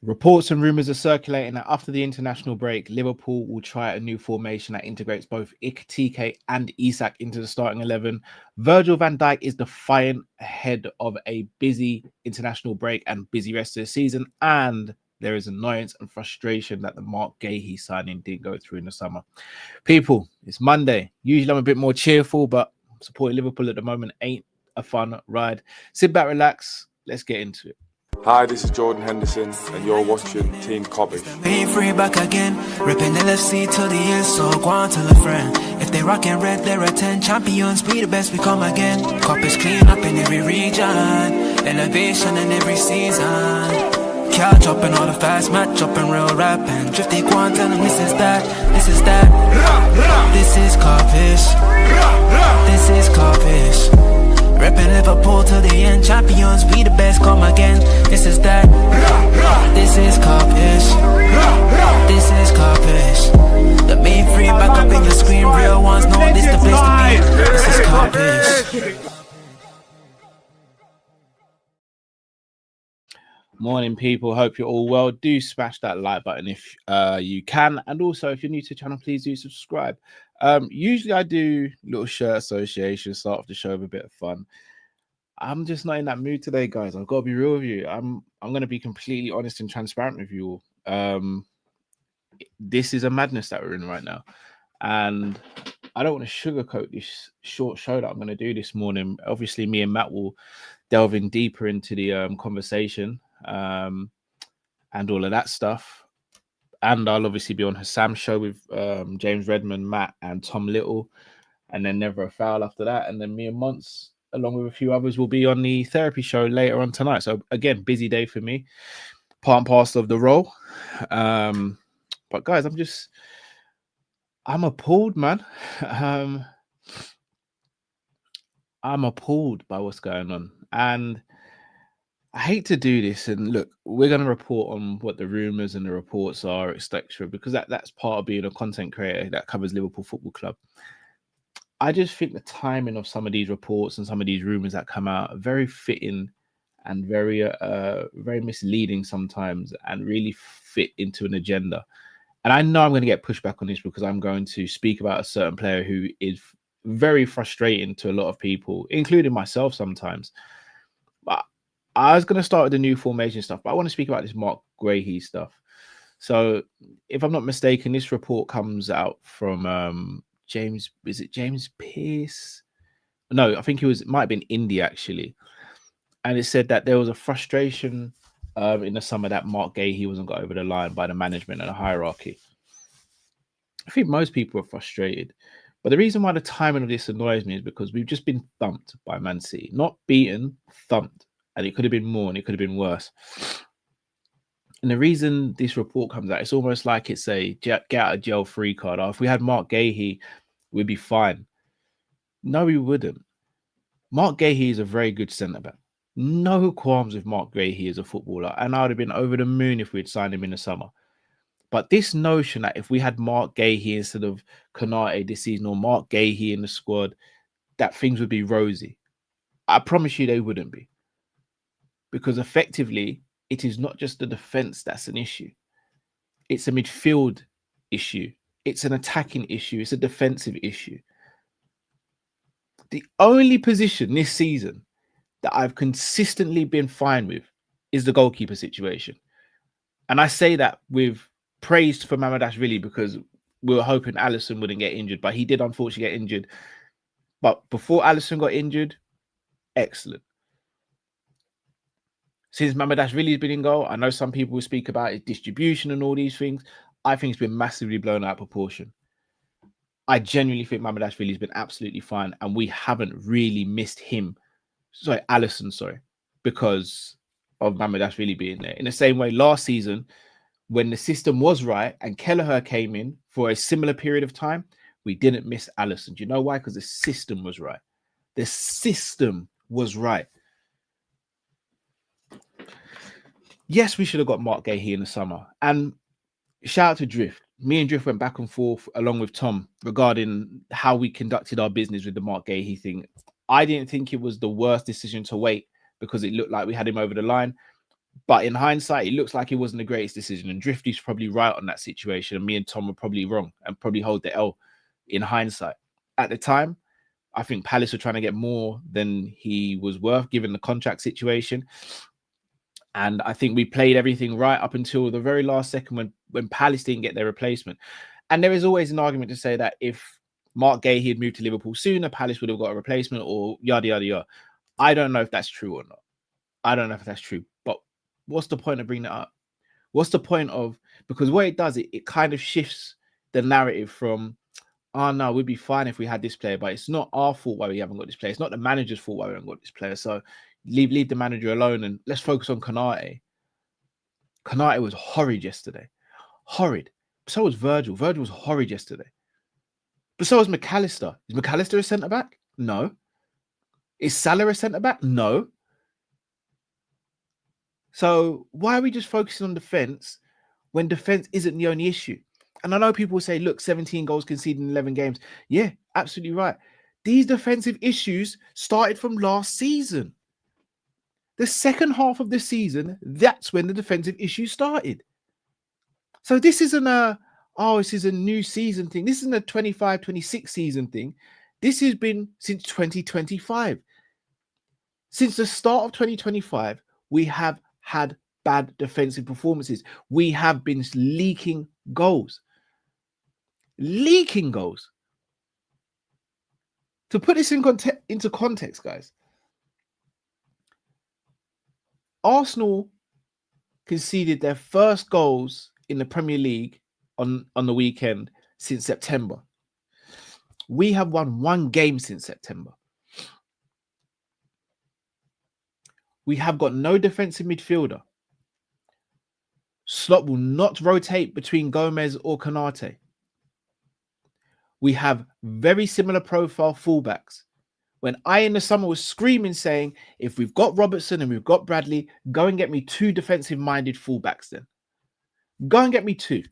Reports and rumours are circulating that after the international break, Liverpool will try a new formation that integrates both Ikitike and Isak into the starting 11. Virgil van Dijk is defiant ahead of a busy international break and busy rest of the season. And there is annoyance and frustration that the Marc Guehi signing didn't go through in the summer. People, it's Monday. Usually I'm a bit more cheerful, but supporting Liverpool at the moment ain't a fun ride. Sit back, relax. Let's get into it. Hi, this is Jordan Henderson, and you're watching Team Kop-ish. Ain't free back again, ripping LFC till the end, so go on tell a friend. If they rockin' red, they're a 10 champions, we the best, we come again. Kop-ish clean up in every region, elevation in every season. Catch up in all the fast match up in real rap, and drifty go on tell them this is that, this is that. This is Kopish, this is Kopish. Reppin' Liverpool till the end, champions, we the best, come again. This is that, this is Kop-ish, this is Kop-ish. The main free back up in your screen, real ones know this the place to be. This is Kop-ish. Morning, people. Hope you're all well. Do smash that like button if you can, and also if you're new to the channel, please do subscribe. Usually I do little shirt associations, start off the show with a bit of fun. I'm just not in that mood today, guys. I've got to be real with you. I'm going to be completely honest and transparent with you all. This is a madness that we're in right now, and I don't want to sugarcoat this short show that I'm going to do this morning. Obviously, me and Matt will delve in deeper into the conversation and all of that stuff. And I'll obviously be on Hassam's show with James Redmond, Matt, and Tom Little, and then Never a Foul after that. And then me and Monts, along with a few others, will be on the therapy show later on tonight. So again, busy day for me, part and parcel of the role. But guys, I'm appalled, man. I'm appalled by what's going on, and I hate to do this. And look, we're going to report on what the rumors and the reports are, etc., because that's part of being a content creator that covers Liverpool Football Club. I just think the timing of some of these reports and some of these rumors that come out are very fitting and very misleading sometimes, and really fit into an agenda. And I know I'm going to get pushback on this because I'm going to speak about a certain player who is very frustrating to a lot of people, including myself sometimes. But I was going to start with the new formation stuff, but I want to speak about this Marc Guehi stuff. So if I'm not mistaken, this report comes out from James Pierce? No, I think it might have been India actually. And it said that there was a frustration in the summer that Marc Guehi wasn't got over the line by the management and the hierarchy. I think most people are frustrated. But the reason why the timing of this annoys me is because we've just been thumped by Man City. Not beaten, thumped. And it could have been more and it could have been worse. And the reason this report comes out, it's almost like it's a get out of jail free card. If we had Marc Guehi, we'd be fine. No, we wouldn't. Marc Guehi is a very good centre-back. No qualms with Marc Guehi as a footballer. And I would have been over the moon if we'd signed him in the summer. But this notion that if we had Marc Guehi instead of Konate this season, or Marc Guehi in the squad, that things would be rosy. I promise you they wouldn't be. Because effectively, it is not just the defence that's an issue. It's a midfield issue. It's an attacking issue. It's a defensive issue. The only position this season that I've consistently been fine with is the goalkeeper situation. And I say that with praise for Mamardashvili because we were hoping Alisson wouldn't get injured, but he did unfortunately get injured. But before Alisson got injured, excellent. Since Mamardashvili has been in goal, I know some people will speak about his distribution and all these things. I think it's been massively blown out of proportion. I genuinely think Mamardashvili has been absolutely fine, and we haven't really missed him. Alisson, because of Mamardashvili being there. In the same way, last season, when the system was right and Kelleher came in for a similar period of time, we didn't miss Alisson. Do you know why? Because the system was right. The system was right. Yes, we should have got Marc Guehi in the summer. And shout out to Drift. Me and Drift went back and forth along with Tom regarding how we conducted our business with the Marc Guehi thing. I didn't think it was the worst decision to wait because it looked like we had him over the line. But in hindsight, it looks like it wasn't the greatest decision. And Drifty's probably right on that situation. And me and Tom were probably wrong and probably hold the L in hindsight. At the time, I think Palace were trying to get more than he was worth given the contract situation. And I think we played everything right up until the very last second when Palace didn't get their replacement. And there is always an argument to say that if Marc Guehi had moved to Liverpool sooner, Palace would have got a replacement or yada, yada, yada. I don't know if that's true or not. I don't know if that's true. But what's the point of bringing it up? What's the point of, because what it does, it kind of shifts the narrative from, oh no, we'd be fine if we had this player, but it's not our fault why we haven't got this player. It's not the manager's fault why we haven't got this player. So leave the manager alone and let's focus on Konate. Konate was horrid yesterday. Horrid. So was Virgil. Virgil was horrid yesterday. But so was McAllister. Is McAllister a centre-back? No. Is Salah a centre-back? No. So why are we just focusing on defence when defence isn't the only issue? And I know people will say, look, 17 goals conceded in 11 games. Yeah, absolutely right. These defensive issues started from last season. The second half of the season, that's when the defensive issues started. So this isn't this is a new season thing. This isn't a 25-26 season thing. This has been since 2025. Since the start of 2025, we have had bad defensive performances. We have been leaking goals. Leaking goals. To put this into context, guys, Arsenal conceded their first goals in the Premier League on the weekend since September. We have won one game since September. We have got no defensive midfielder. Slot will not rotate between Gomez or Konate. We have very similar profile fullbacks. When I in the summer was screaming saying, if we've got Robertson and we've got Bradley, go and get me two defensive-minded fullbacks then. Go and get me two.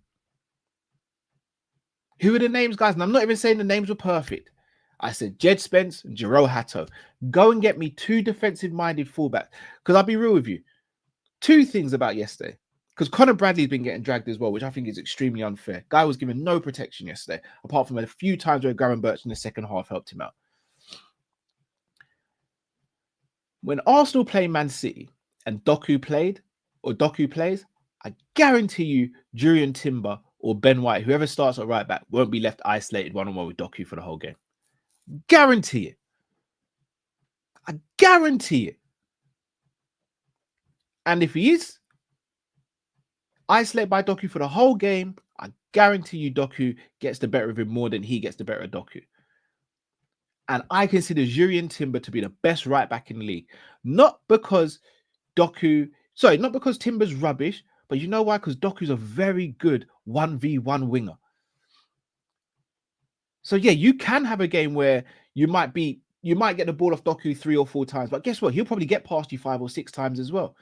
Who are the names, guys? And I'm not even saying the names were perfect. I said Jed Spence and Jero Hatto. Go and get me two defensive-minded fullbacks. Because I'll be real with you. Two things about yesterday. Because Conor Bradley's been getting dragged as well, which I think is extremely unfair. Guy was given no protection yesterday, apart from a few times where Garen Birch in the second half helped him out. When Arsenal play Man City and Doku plays, I guarantee you Jurriën Timber or Ben White, whoever starts at right back, won't be left isolated one-on-one with Doku for the whole game. Guarantee it. I guarantee it. And if he is isolated by Doku for the whole game, I guarantee you Doku gets the better of him more than he gets the better of Doku. And I consider Jurriën Timber to be the best right back in the league. Not because Timber's rubbish, but you know why? Because Doku's a very good 1v1 winger. So yeah, you can have a game where you might get the ball off Doku 3 or 4 times, but guess what? He'll probably get past you 5 or 6 times as well.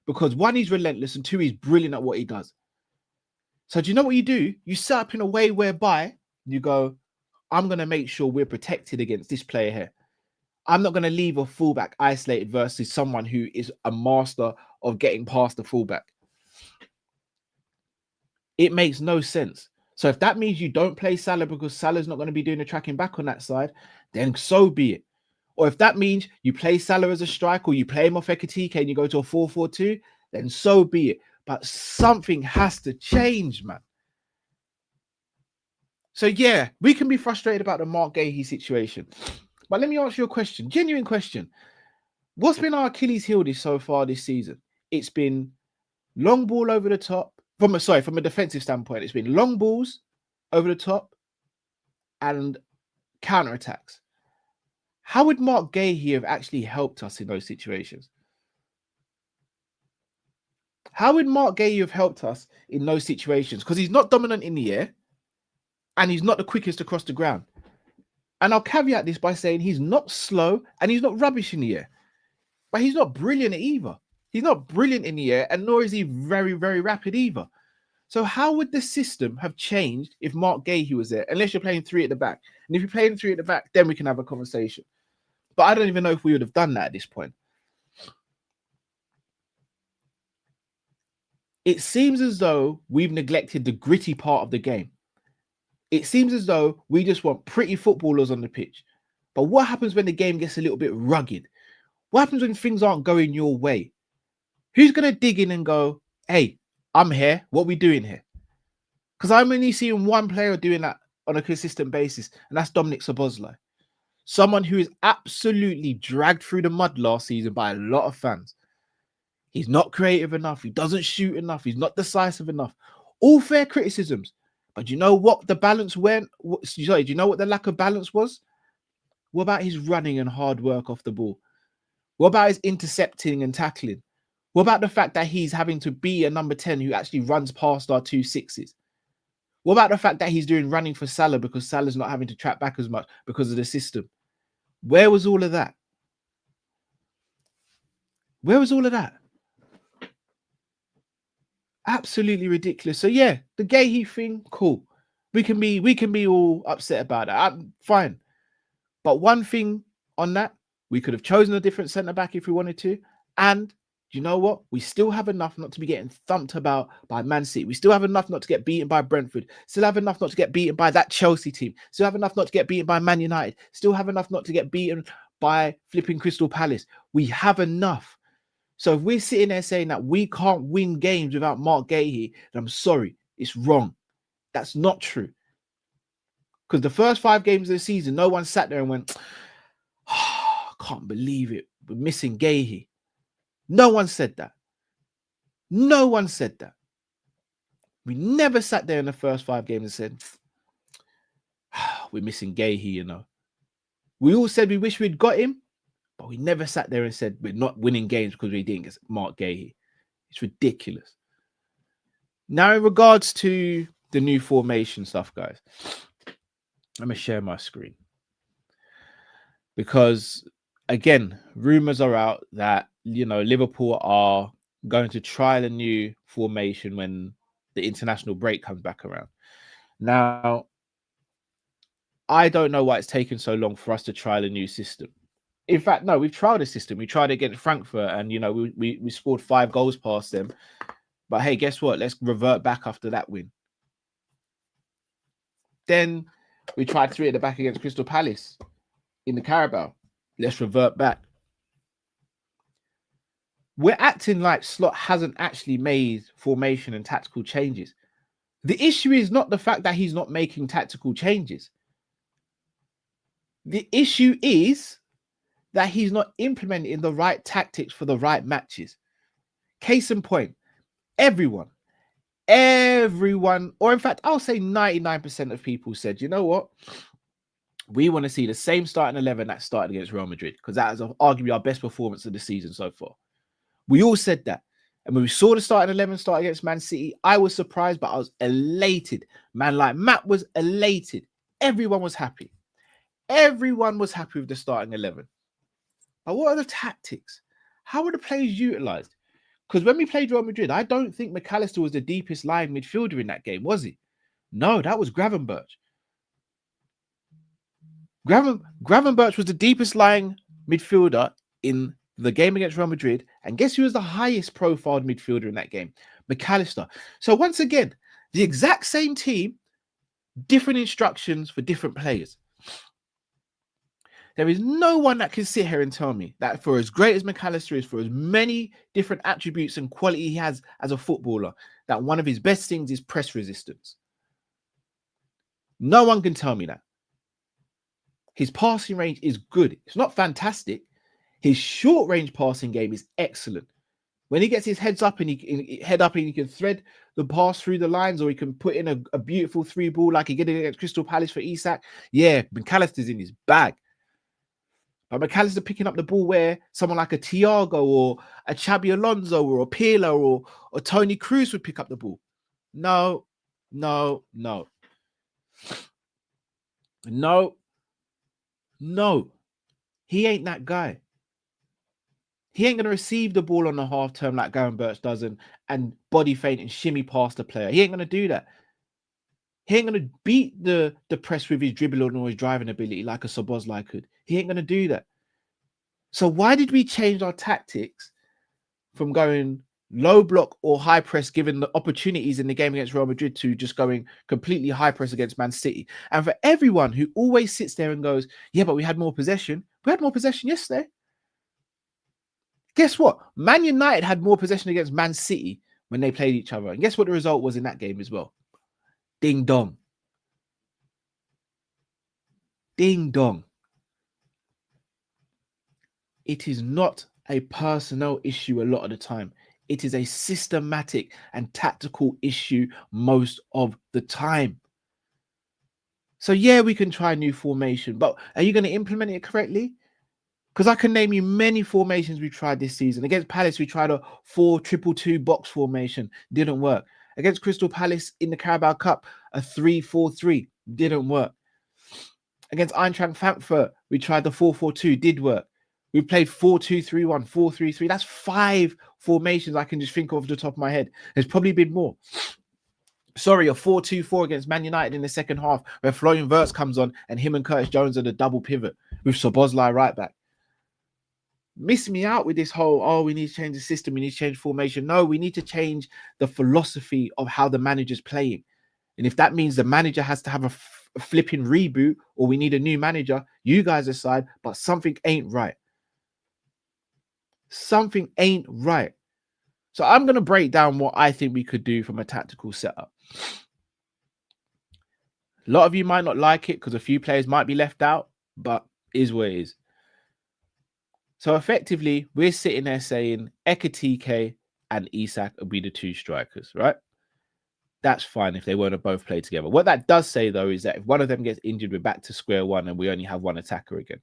Because 1, he's relentless, and 2, he's brilliant at what he does. So do you know what you do? You set up in a way whereby you go, I'm going to make sure we're protected against this player here. I'm not going to leave a fullback isolated versus someone who is a master of getting past the fullback. It makes no sense. So if that means you don't play Salah because Salah's not going to be doing the tracking back on that side, then so be it. Or if that means you play Salah as a striker or you play him off Ekatike and you go to a 4-4-2, then so be it. But something has to change, man. So yeah, we can be frustrated about the Marc Guehi situation. But let me ask you a question, genuine question. What's been our Achilles heel so far this season? It's been long ball over the top. From a defensive standpoint, it's been long balls over the top and counter-attacks. How would Marc Guehi have actually helped us in those situations? How would Marc Guehi have helped us in those situations? Because he's not dominant in the air and he's not the quickest across the ground. And I'll caveat this by saying he's not slow and he's not rubbish in the air. But he's not brilliant either. He's not brilliant in the air, and nor is he very, very rapid either. So how would the system have changed if Marc Guehi was there? Unless you're playing 3 at the back. And if you're playing 3 at the back, then we can have a conversation. But I don't even know if we would have done that at this point. it seems as though we've neglected the gritty part of the game. It seems as though we just want pretty footballers on the pitch. But what happens when the game gets a little bit rugged? What happens when things aren't going your way? Who's going to dig in and go, hey, I'm here. What are we doing here? Because I'm only seeing one player doing that on a consistent basis, and that's Dominic Szoboszlai. Someone who is absolutely dragged through the mud last season by a lot of fans. He's not creative enough. He doesn't shoot enough. He's not decisive enough. All fair criticisms. But you know what the balance went? Sorry, do you know what the lack of balance was? What about his running and hard work off the ball? What about his intercepting and tackling? What about the fact that he's having to be a number 10 who actually runs past our 2 6s? What about the fact that he's doing running for Salah because Salah's not having to track back as much because of the system? Where was all of that? Where was all of that? Absolutely ridiculous. So yeah, the Guehi thing, cool. We can be all upset about that. I'm fine. But one thing on that, we could have chosen a different centre back if we wanted to. And you know what? We still have enough not to be getting thumped about by Man City. We still have enough not to get beaten by Brentford. Still have enough not to get beaten by that Chelsea team. Still have enough not to get beaten by Man United. Still have enough not to get beaten by flipping Crystal Palace. We have enough. So if we're sitting there saying that we can't win games without Marc Guehi, then I'm sorry, it's wrong. That's not true. Because the first 5 games of the season, no one sat there and went, oh, I can't believe it. We're missing Guehi. No one said that. No one said that. We never sat there in the first 5 games and said, we're missing Guehi, you know. We all said we wish we'd got him, but we never sat there and said we're not winning games because we didn't get Marc Guehi. It's ridiculous. Now, in regards to the new formation stuff, guys, I'm going to share my screen. Because, again, rumours are out that, you know, Liverpool are going to trial a new formation when the international break comes back around. Now, I don't know why it's taken so long for us to trial a new system. In fact, no, we've tried a system. We tried it against Frankfurt and, you know, we scored 5 goals past them. But hey, guess what? Let's revert back after that win. Then we tried 3 at the back against Crystal Palace in the Carabao. Let's revert back. We're acting like Slot hasn't actually made formation and tactical changes. The issue is not the fact that he's not making tactical changes. The issue is that he's not implementing the right tactics for the right matches. Case in point, everyone, or in fact, I'll say 99% of people said, you know what? We want to see the same starting 11 that started against Real Madrid because that is arguably our best performance of the season so far. We all said that. And when we saw the starting 11 start against Man City, I was surprised, but I was elated. Man, like Matt was elated. Everyone was happy. Everyone was happy with the starting 11. But what are the tactics? How were the players utilized? Because when we played Real Madrid, I don't think McAllister was the deepest lying midfielder in that game, was he? No, that was Gravenberch. Gravenberch was the deepest lying midfielder in the game against Real Madrid. And guess who was the highest profiled midfielder in that game? McAllister. So once again, the exact same team, different instructions for different players. There is no one that can sit here and tell me that for as great as McAllister is, for as many different attributes and quality he has as a footballer, that one of his best things is press resistance. No one can tell me that. His passing range is good. It's not fantastic. His short range passing game is excellent. When he gets his head up and he can thread the pass through the lines, or he can put in a beautiful 3 ball like he did against Crystal Palace for Isak. Yeah, McAllister's in his bag. But McAllister picking up the ball where someone like a Thiago or a Xabi Alonso or a Pirlo or Toni Kroos would pick up the ball. No. He ain't that guy. He ain't going to receive the ball on the half term like Gravenberch does and body feint and shimmy past the player. He ain't going to do that. He ain't going to beat the press with his dribbling or his driving ability like a Szoboszlai could. He ain't going to do that. So why did we change our tactics from going low block or high press, given the opportunities in the game against Real Madrid to just going completely high press against Man City. And for everyone who always sits there and goes, yeah, but we had more possession. We had more possession yesterday. Guess what? Man United had more possession against Man City when they played each other. And guess what the result was in that game as well? Ding dong. Ding dong. It is not a personnel issue a lot of the time. It is a systematic and tactical issue most of the time. So yeah, we can try new formation, but are you going to implement it correctly? Because I can name you many formations we tried this season. Against Palace, we tried a 4-2-2 box formation. Didn't work. Against Crystal Palace in the Carabao Cup, a 3-4-3. Didn't work. Against Eintracht Frankfurt, we tried the 4-4-2. Did work. We played 4-2-3-1, 4-3-3. That's 5 formations I can just think of off the top of my head. There's probably been more. Sorry, a 4-2-4 against Man United in the second half, where Florian Wirtz comes on and him and Curtis Jones are the double pivot with Szoboszlai right back. Miss me out with this whole, oh, we need to change the system, we need to change formation. No, we need to change the philosophy of how the manager's playing. And if that means the manager has to have a flipping reboot, or we need a new manager, you guys decide, but something ain't right. Something ain't right. So I'm going to break down what I think we could do from a tactical setup. A lot of you might not like it because a few players might be left out, but is what it is. So effectively, we're sitting there saying Ekitike and Isak will be the 2 strikers, right? That's fine if they weren't both play together. What that does say, though, is that if one of them gets injured, we're back to square one and we only have one attacker again.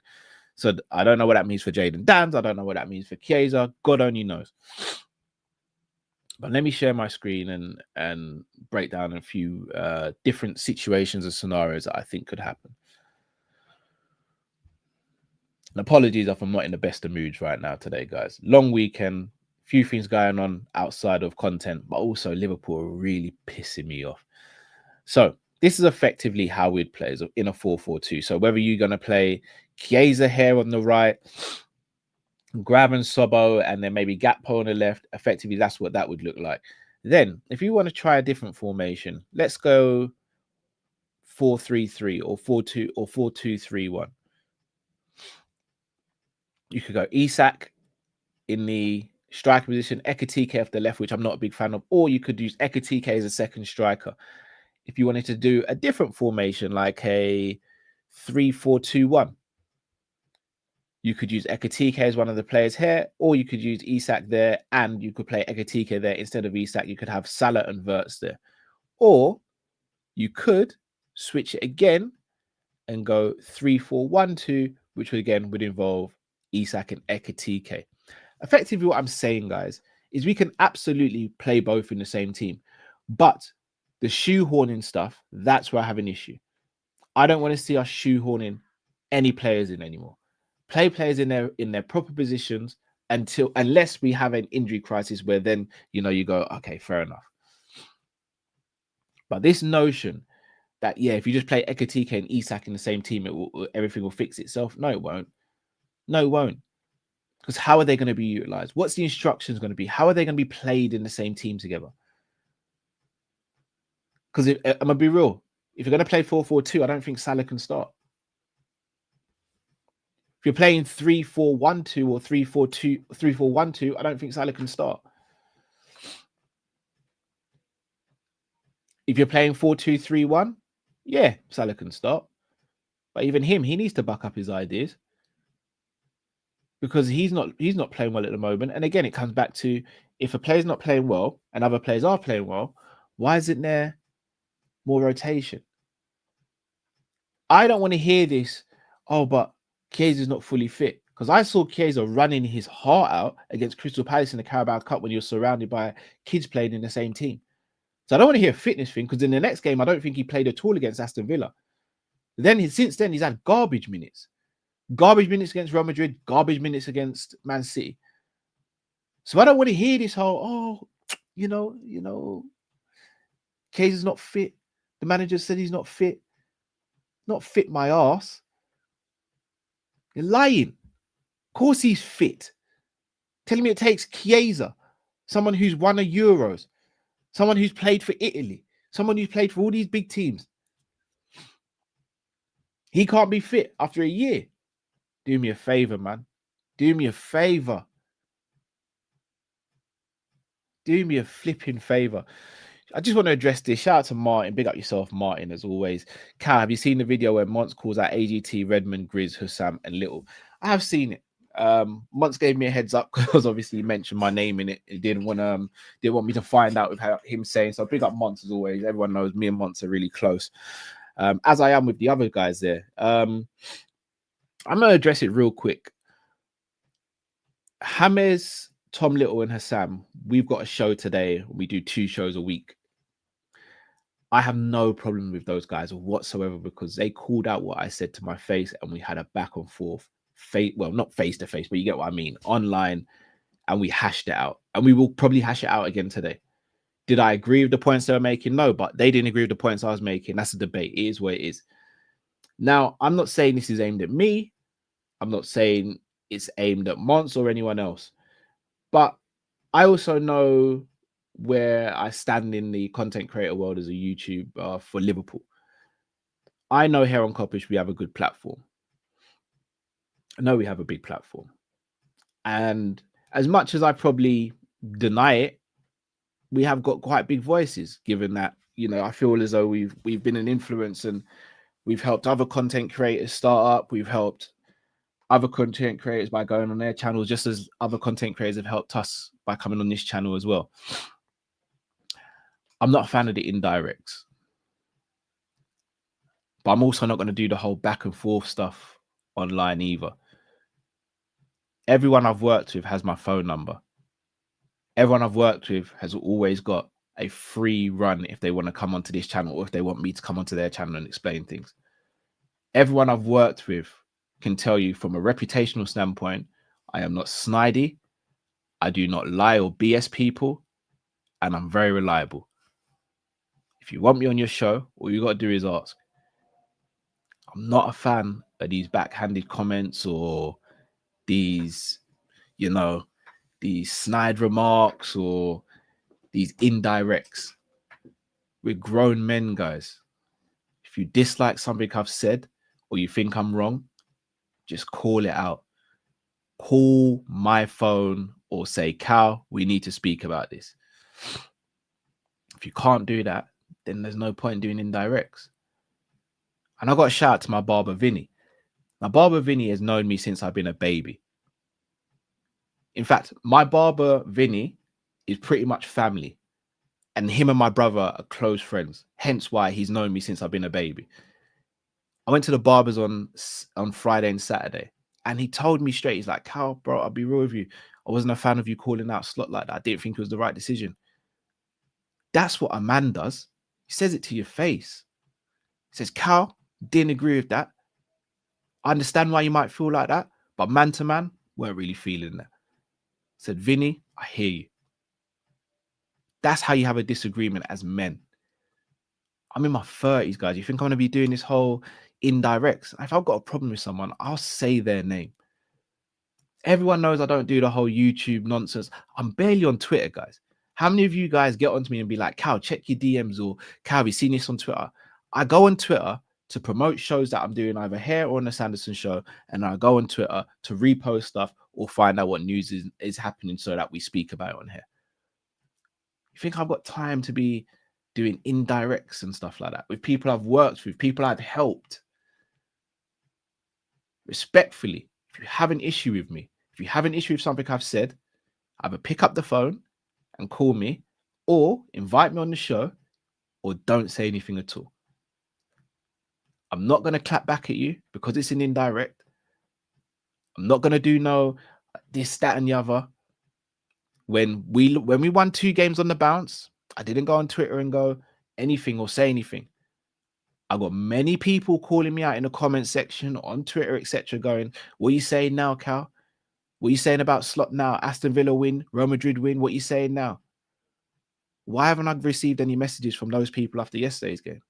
So I don't know what that means for Jadon Danns. I don't know what that means for Chiesa. God only knows. But let me share my screen and break down a few different situations and scenarios that I think could happen. And apologies if I'm not in the best of moods right now today, guys. Long weekend, few things going on outside of content, but also Liverpool are really pissing me off. So this is effectively how we'd play in a 4-4-2. So whether you're going to play Chiesa here on the right, Grab and Sobo, and then maybe Gakpo on the left, effectively that's what that would look like. Then if you want to try a different formation, let's go 4-3-3 or 4-2 or 4-2-3-1. You could go Isak in the striker position, Ekitike off the left, which I'm not a big fan of, or you could use Ekitike as a second striker. If you wanted to do a different formation, like a 3-4-2-1, you could use Ekitike as one of the players here, or you could use Isak there, and you could play Ekitike there instead of Isak. You could have Salah and Wirtz there. Or you could switch it again and go 3-4-1-2, which again would involve Isak and Ekitike. Effectively, what I'm saying, guys, is we can absolutely play both in the same team. But the shoehorning stuff, that's where I have an issue. I don't want to see us shoehorning any players in anymore. Play players in their proper positions unless we have an injury crisis where then, you go, okay, fair enough. But this notion that, yeah, if you just play Ekitike and Isak in the same team, everything will fix itself. No, it won't. No, it won't. Because how are they going to be utilized? What's the instructions going to be? How are they going to be played in the same team together? Because I'm going to be real. If you're going to play 4-4-2, I don't think Salah can start. If you're playing 3-4-1-2 or 3-4-1-2, I don't think Salah can start. If you're playing 4-2-3-1, yeah, Salah can start. But even him, he needs to buck up his ideas. Because he's not playing well at the moment. And again, it comes back to, if a player's not playing well and other players are playing well, why isn't there more rotation? I don't want to hear this, oh, but Chiesa's not fully fit. Because I saw Chiesa running his heart out against Crystal Palace in the Carabao Cup when you're surrounded by kids playing in the same team. So I don't want to hear a fitness thing, because in the next game, I don't think he played at all against Aston Villa. Since then, he's had garbage minutes. Garbage minutes against Real Madrid, garbage minutes against Man City. So I don't want to hear this whole, Chiesa's not fit. The manager said he's not fit. Not fit my ass. You're lying. Of course he's fit. Telling me it takes Chiesa, someone who's won a Euros, someone who's played for Italy, someone who's played for all these big teams. He can't be fit after a year. Do me a favor, man. Do me a favor. Do me a flipping favor. I just want to address this. Shout out to Martin. Big up yourself, Martin, as always. Cal, have you seen the video where Monts calls out AGT, Redmond, Grizz, Hussam, and Little? I have seen it. Monts gave me a heads up because obviously he mentioned my name in it. He didn't want me to find out without him saying. So big up Monts as always. Everyone knows me and Monts are really close. As I am with the other guys there. I'm gonna address it real quick. James, Tom Little, and Hussam, we've got a show today. We do 2 shows a week. I have no problem with those guys whatsoever because they called out what I said to my face and we had a back and forth, well, not face to face, but you get what I mean, online, and we hashed it out. And we will probably hash it out again today. Did I agree with the points they were making? No, but they didn't agree with the points I was making. That's a debate. It is what it is. Now, I'm not saying this is aimed at me. I'm not saying it's aimed at Mons or anyone else. But I also know where I stand in the content creator world as a YouTuber for Liverpool. I know here on Kopish we have a good platform. I know we have a big platform. And as much as I probably deny it, we have got quite big voices, given that, you know, I feel as though we've been an influence and we've helped other content creators start up. We've helped other content creators by going on their channels, just as other content creators have helped us by coming on this channel as well. I'm not a fan of the indirects, but I'm also not going to do the whole back and forth stuff online either. Everyone I've worked with has my phone number. Everyone I've worked with has always got a free run if they want to come onto this channel or if they want me to come onto their channel and explain things. Everyone I've worked with can tell you from a reputational standpoint, I am not snidey. I do not lie or BS people, and I'm very reliable. If you want me on your show, all you got to do is ask. I'm not a fan of these backhanded comments or these, you know, these snide remarks or these indirects. We're grown men, guys. If you dislike something I've said or you think I'm wrong, just call it out. Call my phone or say, Cal, we need to speak about this. If you can't do that, then there's no point doing indirects. And I got a shout out to my barber, Vinny. My barber, Vinny, has known me since I've been a baby. In fact, my barber, Vinny, is pretty much family. And him and my brother are close friends. Hence why he's known me since I've been a baby. I went to the barbers on Friday and Saturday. And he told me straight, he's like, Cal, bro, I'll be real with you. I wasn't a fan of you calling out Slot like that. I didn't think it was the right decision. That's what a man does. He says it to your face. He says, Cal, didn't agree with that. I understand why you might feel like that, but man to man, weren't really feeling that. Said, Vinny, I hear you. That's how you have a disagreement as men. I'm in my 30s, guys. You think I'm going to be doing this whole indirects? If I've got a problem with someone, I'll say their name. Everyone knows I don't do the whole YouTube nonsense. I'm barely on Twitter, guys. How many of you guys get onto me and be like, Cal, check your DMs, or Cal, have you seen this on Twitter? I go on Twitter to promote shows that I'm doing either here or on the Sanderson show, and I go on Twitter to repost stuff or find out what news is happening so that we speak about it on here. You think I've got time to be doing indirects and stuff like that with people I've worked with, people I've helped? Respectfully, if you have an issue with me, if you have an issue with something I've said, either pick up the phone and call me, or invite me on the show, or don't say anything at all. I'm not going to clap back at you because it's an indirect. I'm not going to do no this, that, and the other. When we won 2 games on the bounce, I didn't go on Twitter and go anything or say anything. I got many people calling me out in the comment section on Twitter, etc., going, what are you saying now, Cal? What are you saying about Slot now? Aston Villa win, Real Madrid win. What are you saying now? Why haven't I received any messages from those people after yesterday's game?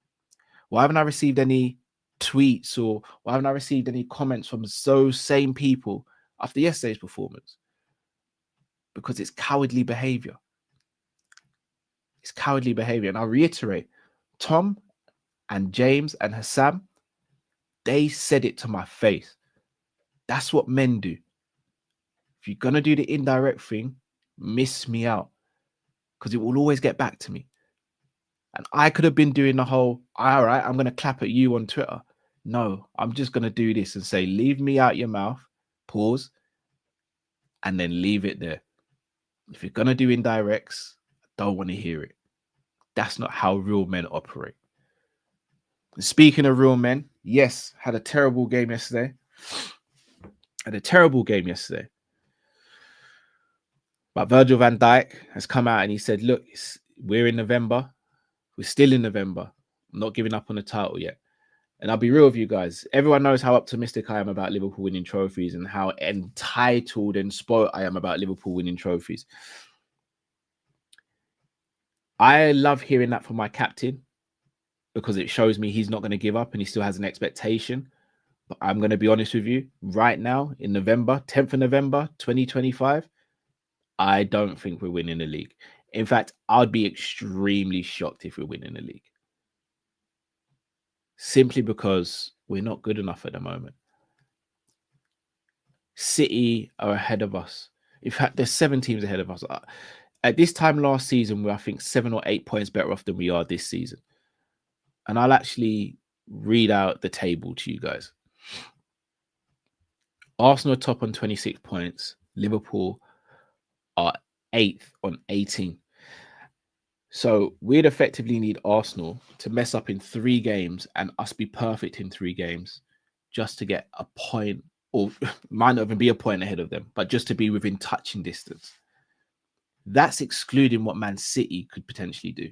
Why haven't I received any tweets, or why haven't I received any comments from those same people after yesterday's performance? Because it's cowardly behavior. It's cowardly behavior. And I'll reiterate, Tom and James and Hassam, they said it to my face. That's what men do. If you're going to do the indirect thing, miss me out, because it will always get back to me. And I could have been doing the whole, all right, I'm going to clap at you on Twitter. No, I'm just going to do this and say, leave me out your mouth, pause, and then leave it there. If you're going to do indirects, I don't want to hear it. That's not how real men operate. And speaking of real men, yes, had a terrible game yesterday. But Virgil van Dijk has come out and he said, look, we're in November. We're still in November. I'm not giving up on the title yet. And I'll be real with you guys. Everyone knows how optimistic I am about Liverpool winning trophies and how entitled and spoiled I am about Liverpool winning trophies. I love hearing that from my captain because it shows me he's not going to give up and he still has an expectation. But I'm going to be honest with you. Right now, in November, 10th of November, 2025, I don't think we're winning the league. In fact, I'd be extremely shocked if we're winning the league. Simply because we're not good enough at the moment. City are ahead of us. In fact, there's 7 teams ahead of us. At this time last season, we're, I think, 7 or 8 points better off than we are this season. And I'll actually read out the table to you guys. Arsenal are top on 26 points. Liverpool are 8th on 18. So we'd effectively need Arsenal to mess up in 3 games and us be perfect in 3 games just to get a point, or might not even be a point ahead of them, but just to be within touching distance. That's excluding what Man City could potentially do.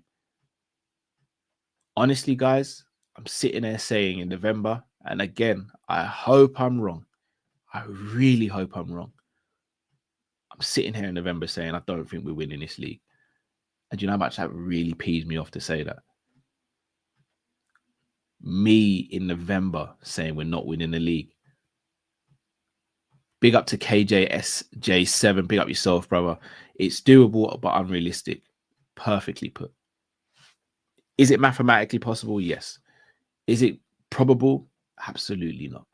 Honestly, guys, I'm sitting there saying in November, and again, I hope I'm wrong. I really hope I'm wrong. I'm sitting here in November saying I don't think we're winning this league. And do you know how much that really pees me off to say that? Me in November saying we're not winning the league. Big up to KJSJ7. Big up yourself, brother. It's doable, but unrealistic. Perfectly put. Is it mathematically possible? Yes. Is it probable? Absolutely not.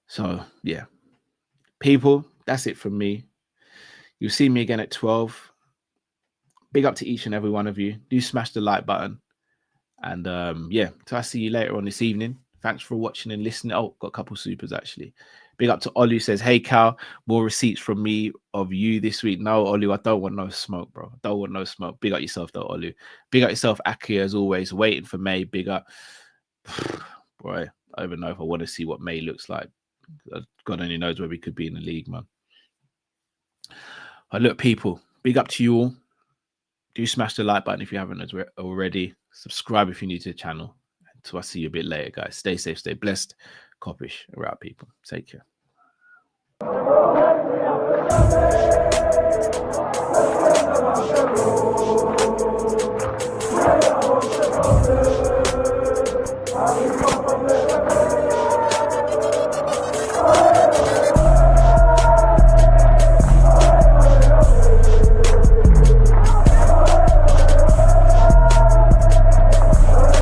So, yeah. People, that's it from me. You'll see me again at 12. Big up to each and every one of you. Do smash the like button. And yeah, till I see you later on this evening. Thanks for watching and listening. Oh, got a couple supers actually. Big up to Olu, says, hey Cal, more receipts from me of you this week. No, Olu, I don't want no smoke, bro. I don't want no smoke. Big up yourself though, Olu. Big up yourself, Aki, as always. Waiting for May. Big up. Boy, I don't even know if I want to see what May looks like. God only knows where we could be in the league, man. But look, people, big up to you all. Do smash the like button if you haven't already. Subscribe if you're new to the channel. Until I see you a bit later, guys. Stay safe, stay blessed. Kopish. We're out, people. Take care.